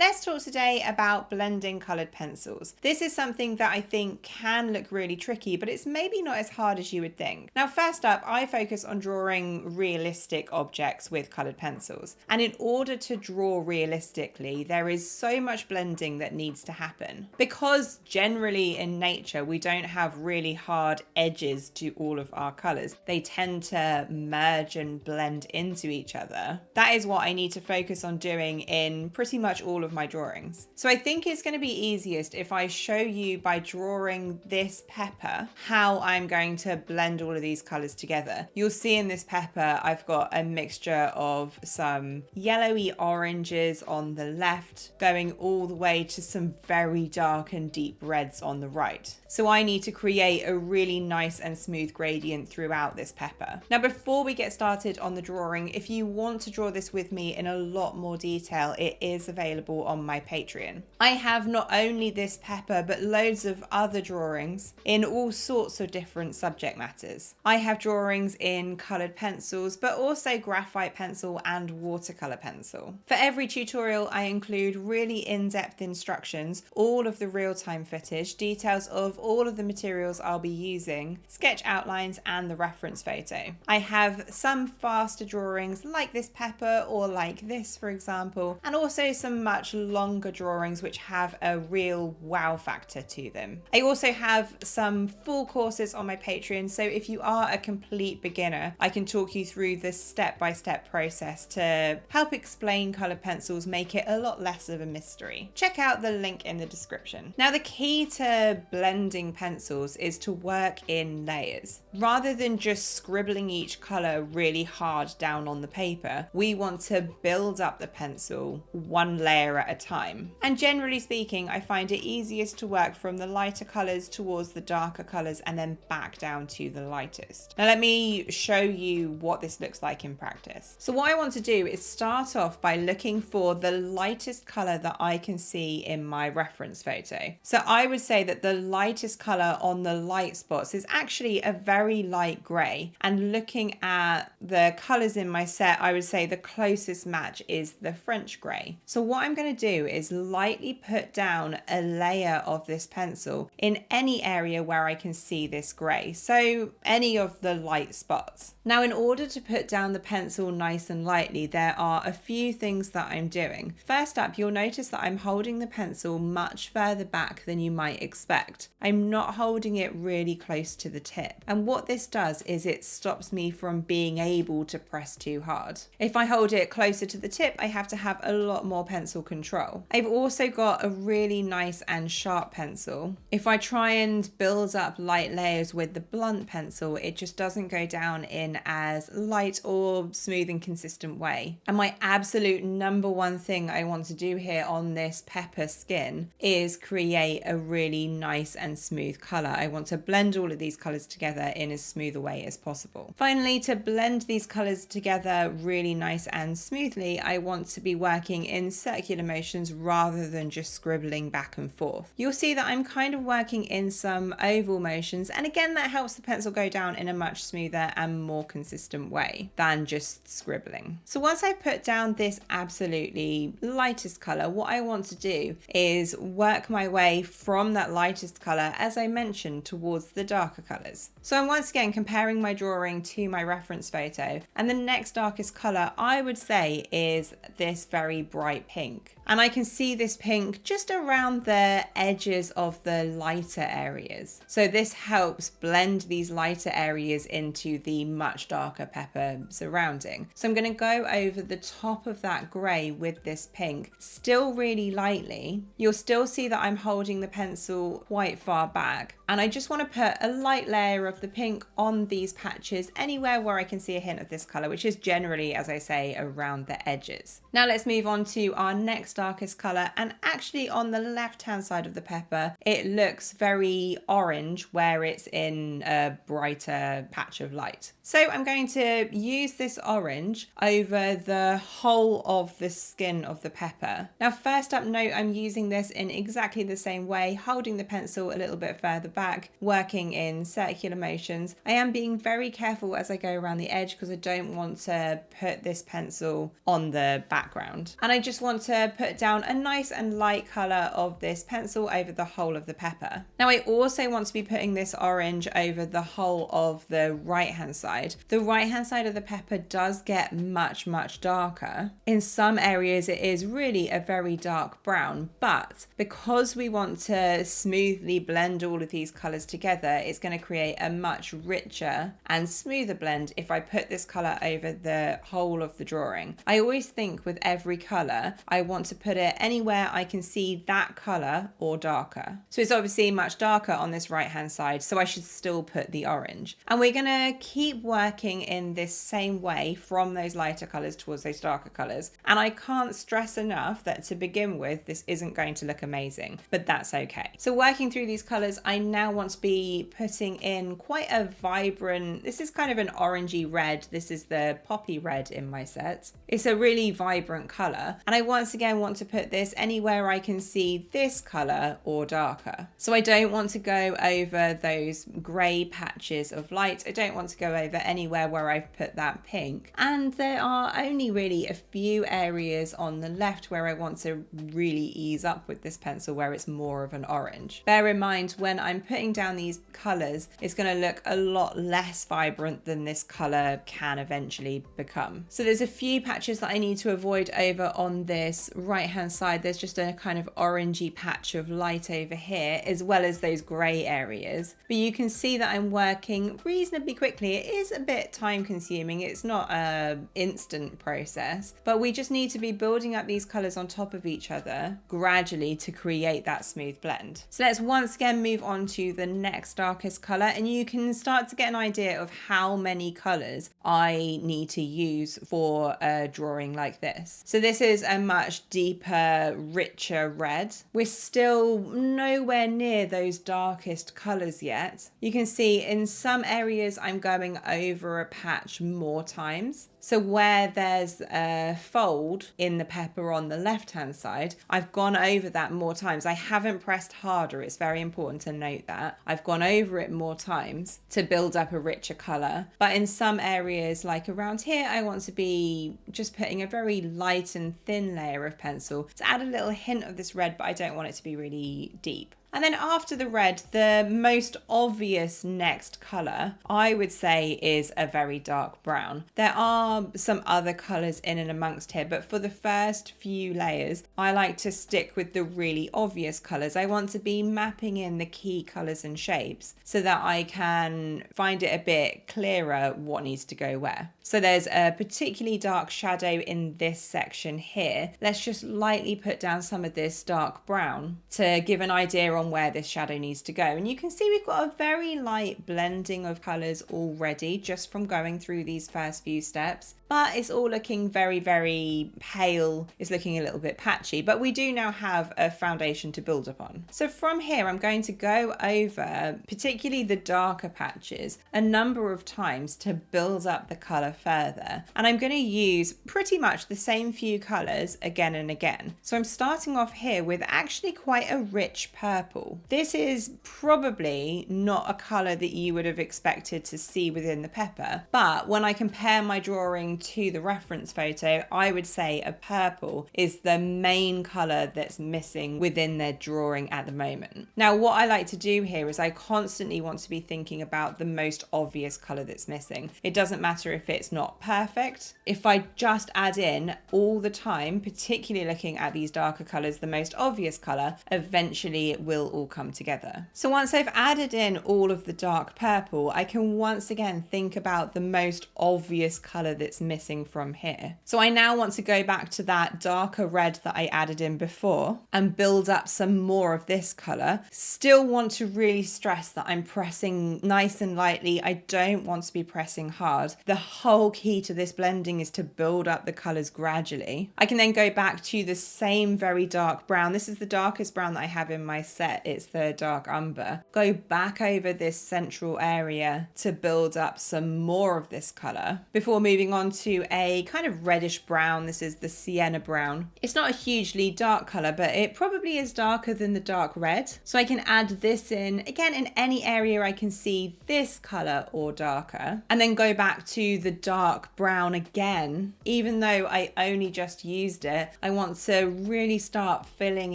Let's talk today about blending colored pencils. This is something that I think can look really tricky, but it's maybe not as hard as you would think. Now, first up, I focus on drawing realistic objects with colored pencils. And in order to draw realistically, there is so much blending that needs to happen. Because generally in nature, we don't have really hard edges to all of our colors. They tend to merge and blend into each other. That is what I need to focus on doing in pretty much all of my drawings. So I think it's going to be easiest if I show you by drawing this pepper how I'm going to blend all of these colors together. You'll see in this pepper I've got a mixture of some yellowy oranges on the left going all the way to some very dark and deep reds on the right. So I need to create a really nice and smooth gradient throughout this pepper. Now before we get started on the drawing, if you want to draw this with me in a lot more detail, it is available on my Patreon. I have not only this pepper but loads of other drawings in all sorts of different subject matters. I have drawings in coloured pencils but also graphite pencil and watercolour pencil. For every tutorial I include really in-depth instructions, all of the real-time footage, details of all of the materials I'll be using, sketch outlines and the reference photo. I have some faster drawings like this pepper or like this for example, and also some much longer drawings which have a real wow factor to them. I also have some full courses on my Patreon, so if you are a complete beginner, I can talk you through the step-by-step process to help explain colored pencils, make it a lot less of a mystery. Check out the link in the description. Now the key to blending pencils is to work in layers. Rather than just scribbling each color really hard down on the paper, we want to build up the pencil one layer at a time. And generally speaking, I find it easiest to work from the lighter colors towards the darker colors and then back down to the lightest. Now let me show you what this looks like in practice. So what I want to do is start off by looking for the lightest color that I can see in my reference photo. So I would say that the lightest color on the light spots is actually a very light gray, and looking at the colors in my set, I would say the closest match is the French gray. So what I'm going to do is lightly put down a layer of this pencil in any area where I can see this gray, so any of the light spots. Now in order to put down the pencil nice and lightly, there are a few things that I'm doing. First up, you'll notice that I'm holding the pencil much further back than you might expect. I'm not holding it really close to the tip, and what this does is it stops me from being able to press too hard. If I hold it closer to the tip, I have to have a lot more pencil control. I've also got a really nice and sharp pencil. If I try and build up light layers with the blunt pencil, it just doesn't go down in as light or smooth and consistent way. And my absolute number one thing I want to do here on this pepper skin is create a really nice and smooth color. I want to blend all of these colors together in as smooth a way as possible. Finally, to blend these colors together really nice and smoothly, I want to be working in circular motions rather than just scribbling back and forth. You'll see that I'm kind of working in some oval motions, and again that helps the pencil go down in a much smoother and more consistent way than just scribbling. So once I put down this absolutely lightest color, what I want to do is work my way from that lightest color, as I mentioned, towards the darker colors. So I'm once again comparing my drawing to my reference photo, and the next darkest color I would say is this very bright pink. And I can see this pink just around the edges of the lighter areas. So this helps blend these lighter areas into the much darker pepper surrounding. So I'm going to go over the top of that grey with this pink, still really lightly. You'll still see that I'm holding the pencil quite far back. And I just want to put a light layer of the pink on these patches, anywhere where I can see a hint of this colour, which is generally, as I say, around the edges. Now let's move on to our next darkest colour, and actually on the left hand side of the pepper it looks very orange where it's in a brighter patch of light. So I'm going to use this orange over the whole of the skin of the pepper. Now first up, note I'm using this in exactly the same way, holding the pencil a little bit further back, working in circular motions. I am being very careful as I go around the edge because I don't want to put this pencil on the background. And I just want to put put down a nice and light colour of this pencil over the whole of the pepper. Now I also want to be putting this orange over the whole of the right hand side. The right hand side of the pepper does get much darker. In some areas it is really a very dark brown, but because we want to smoothly blend all of these colours together, it's going to create a much richer and smoother blend if I put this colour over the whole of the drawing. I always think with every colour I want to put it anywhere I can see that colour or darker. So it's obviously much darker on this right hand side, so I should still put the orange. And we're going to keep working in this same way from those lighter colours towards those darker colours. And I can't stress enough that to begin with, this isn't going to look amazing, but that's okay. So working through these colours, I now want to be putting in quite a vibrant, this is kind of an orangey red. This is the poppy red in my set. It's a really vibrant colour. And I once again want to put this anywhere I can see this colour or darker. So I don't want to go over those grey patches of light. I don't want to go over anywhere where I've put that pink. And there are only really a few areas on the left where I want to really ease up with this pencil where it's more of an orange. Bear in mind when I'm putting down these colours, it's going to look a lot less vibrant than this colour can eventually become. So there's a few patches that I need to avoid over on this right hand side. There's just a kind of orangey patch of light over here, as well as those grey areas. But you can see that I'm working reasonably quickly. It is a bit time consuming. It's not an instant process, but we just need to be building up these colours on top of each other gradually to create that smooth blend. So let's once again move on to the next darkest colour, and you can start to get an idea of how many colours I need to use for a drawing like this. So this is a much deeper, richer red. We're still nowhere near those darkest colours yet. You can see in some areas I'm going over a patch more times. So where there's a fold in the pepper on the left hand side, I've gone over that more times. I haven't pressed harder. It's very important to note that. I've gone over it more times to build up a richer colour. But in some areas, like around here, I want to be just putting a very light and thin layer of pencil to add a little hint of this red, but I don't want it to be really deep. And then after the red, the most obvious next colour, I would say, is a very dark brown. There are some other colours in and amongst here, but for the first few layers, I like to stick with the really obvious colours. I want to be mapping in the key colours and shapes so that I can find it a bit clearer what needs to go where. So there's a particularly dark shadow in this section here. Let's just lightly put down some of this dark brown to give an idea on where this shadow needs to go. And you can see we've got a very light blending of colours already just from going through these first few steps. But it's all looking very pale. It's looking a little bit patchy, but we do now have a foundation to build upon. So from here, I'm going to go over particularly the darker patches a number of times to build up the colour further. And I'm going to use pretty much the same few colours again and again. So I'm starting off here with actually quite a rich purple. This is probably not a colour that you would have expected to see within the pepper, but when I compare my drawing to the reference photo, I would say a purple is the main colour that's missing within their drawing at the moment. Now, what I like to do here is I constantly want to be thinking about the most obvious colour that's missing. It doesn't matter if it's not perfect. If I just add in all the time, particularly looking at these darker colours, the most obvious colour, eventually it will all come together. So once I've added in all of the dark purple, I can once again think about the most obvious colour that's missing from here. So I now want to go back to that darker red that I added in before and build up some more of this colour. Still want to really stress that I'm pressing nice and lightly. I don't want to be pressing hard. The whole key to this blending is to build up the colours gradually. I can then go back to the same very dark brown. This is the darkest brown that I have in my set. forget it's the dark umber, go back over this central area to build up some more of this color before moving on to a kind of reddish brown. This is the sienna brown. It's not a hugely dark color, but it probably is darker than the dark red. So I can add this in, again, in any area I can see this color or darker, and then go back to the dark brown again. Even though I only just used it, I want to really start filling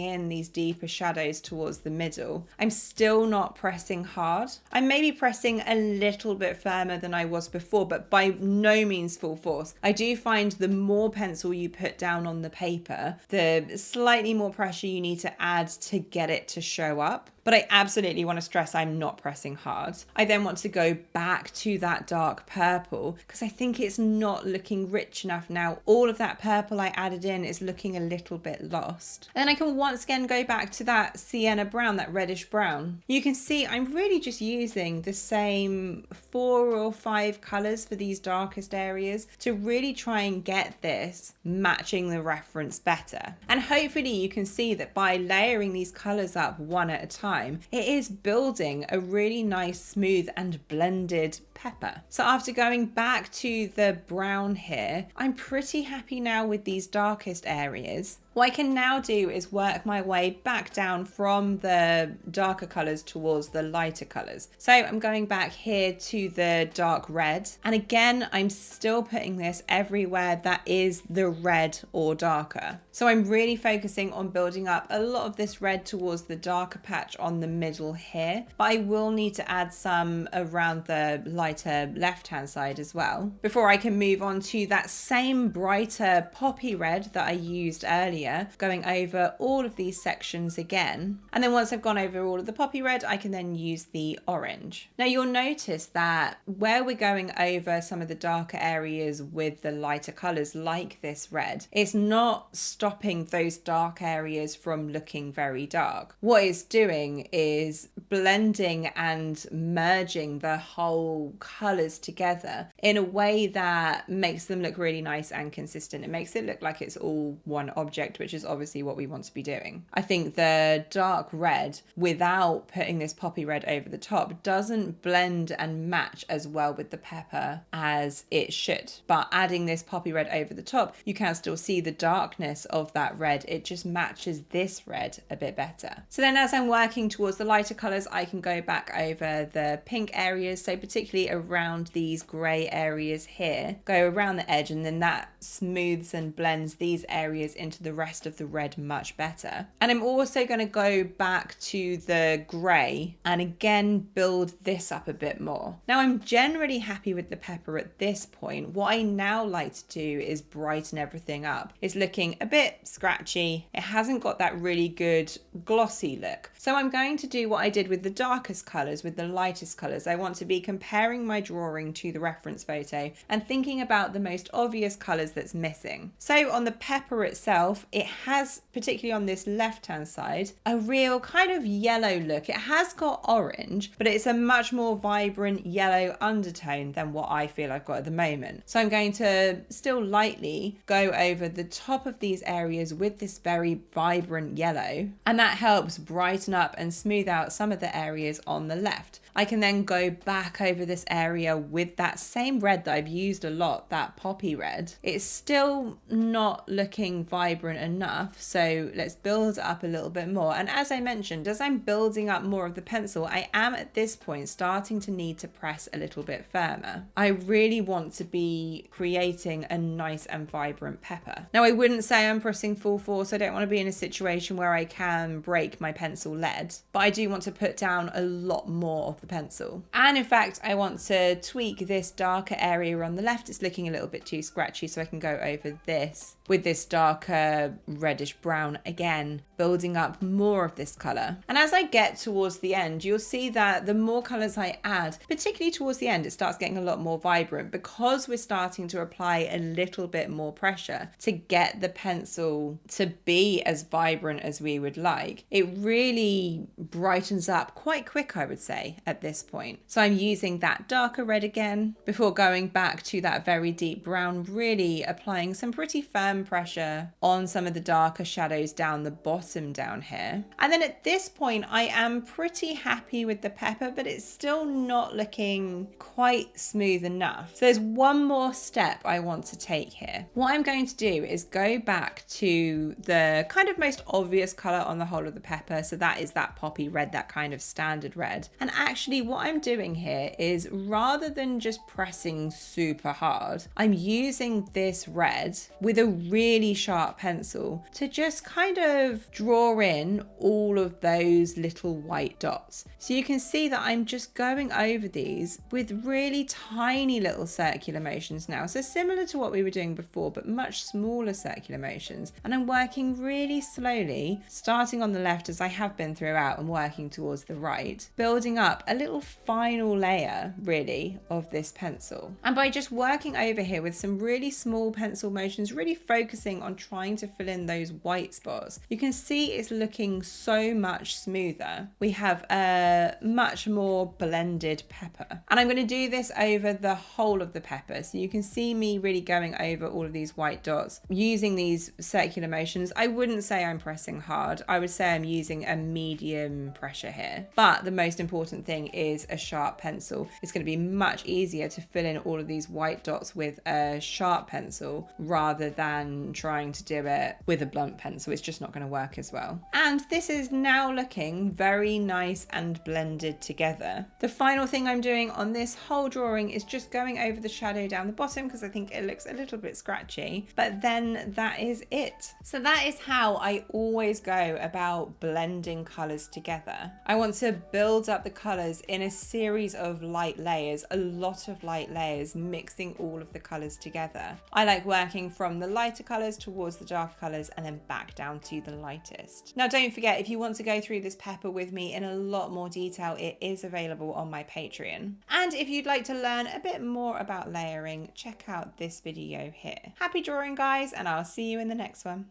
in these deeper shadows towards the middle. I'm still not pressing hard. I'm maybe pressing a little bit firmer than I was before, but by no means full force. I do find the more pencil you put down on the paper, the slightly more pressure you need to add to get it to show up. But I absolutely want to stress I'm not pressing hard. I then want to go back to that dark purple because I think it's not looking rich enough now. All of that purple I added in is looking a little bit lost. And then I can once again go back to that sienna brown, that reddish brown. You can see I'm really just using the same 4 or 5 colors for these darkest areas to really try and get this matching the reference better. And hopefully you can see that by layering these colors up one at a time, it is building a really nice, smooth and blended pepper. So after going back to the brown here, I'm pretty happy now with these darkest areas. What I can now do is work my way back down from the darker colors towards the lighter colors. So I'm going back here to the dark red. And again, I'm still putting this everywhere that is the red or darker. So I'm really focusing on building up a lot of this red towards the darker patch on the middle here. But I will need to add some around the lighter left-hand side as well, before I can move on to that same brighter poppy red that I used earlier, going over all of these sections again. And then once I've gone over all of the poppy red, I can then use the orange. Now you'll notice that where we're going over some of the darker areas with the lighter colors like this red, it's not stopping those dark areas from looking very dark. What it's doing is blending and merging the whole colors together in a way that makes them look really nice and consistent. It makes it look like it's all one object, which is obviously what we want to be doing. I think the dark red, without putting this poppy red over the top, doesn't blend and match as well with the pepper as it should. But adding this poppy red over the top, you can still see the darkness of that red. It just matches this red a bit better. So then as I'm working towards the lighter colors, I can go back over the pink areas, so particularly around these gray areas here, go around the edge, and then that smooths and blends these areas into the rest of the red much better. And I'm also going to go back to the grey and again build this up a bit more. Now I'm generally happy with the pepper at this point. What I now like to do is brighten everything up. It's looking a bit scratchy. It hasn't got that really good glossy look. So I'm going to do what I did with the darkest colours, with the lightest colours. I want to be comparing my drawing to the reference photo and thinking about the most obvious colours that's missing. So on the pepper itself, it has, particularly on this left-hand side, a real kind of yellow look. It has got orange, but it's a much more vibrant yellow undertone than what I feel I've got at the moment. So I'm going to still lightly go over the top of these areas with this very vibrant yellow, and that helps brighten up and smooth out some of the areas on the left. I can then go back over this area with that same red that I've used a lot, that poppy red. It's still not looking vibrant enough, so let's build it up a little bit more. And as I mentioned, as I'm building up more of the pencil, I am at this point starting to need to press a little bit firmer. I really want to be creating a nice and vibrant pepper. Now I wouldn't say I'm pressing full force. I don't want to be in a situation where I can break my pencil lead, but I do want to put down a lot more of the pencil. And in fact, I want to tweak this darker area on the left. It's looking a little bit too scratchy, so I can go over this with this darker reddish brown again, building up more of this color. And as I get towards the end, you'll see that the more colors I add, particularly towards the end, it starts getting a lot more vibrant because we're starting to apply a little bit more pressure to get the pencil to be as vibrant as we would like. It really brightens up quite quick, I would say, at this point. So I'm using that darker red again before going back to that very deep brown, really applying some pretty firm firm pressure on some of the darker shadows down the bottom down here. And then at this point, I am pretty happy with the pepper, but it's still not looking quite smooth enough. So there's one more step I want to take here. What I'm going to do is go back to the kind of most obvious color on the whole of the pepper. So that is that poppy red, that kind of standard red. And actually what I'm doing here is, rather than just pressing super hard, I'm using this red with a really sharp pencil to just kind of draw in all of those little white dots. So you can see that I'm just going over these with really tiny little circular motions now. So similar to what we were doing before, but much smaller circular motions. And I'm working really slowly, starting on the left as I have been throughout and working towards the right, building up a little final layer really of this pencil. And by just working over here with some really small pencil motions, really focusing on trying to fill in those white spots, you can see it's looking so much smoother. We have a much more blended pepper. And I'm going to do this over the whole of the pepper. So you can see me really going over all of these white dots, using these circular motions. I wouldn't say I'm pressing hard. I would say I'm using a medium pressure here. But the most important thing is a sharp pencil. It's going to be much easier to fill in all of these white dots with a sharp pencil rather than trying to do it with a blunt pencil. It's just not going to work as well. And this is now looking very nice and blended together. The final thing I'm doing on this whole drawing is just going over the shadow down the bottom because I think it looks a little bit scratchy, but then that is it. So that is how I always go about blending colors together. I want to build up the colors in a series of light layers, a lot of light layers, mixing all of the colors together. I like working from the lighter colors towards the darker colors and then back down to the lightest. Now don't forget, if you want to go through this pepper with me in a lot more detail, it is available on my Patreon. And if you'd like to learn a bit more about layering, check out this video here. Happy drawing, guys, and I'll see you in the next one.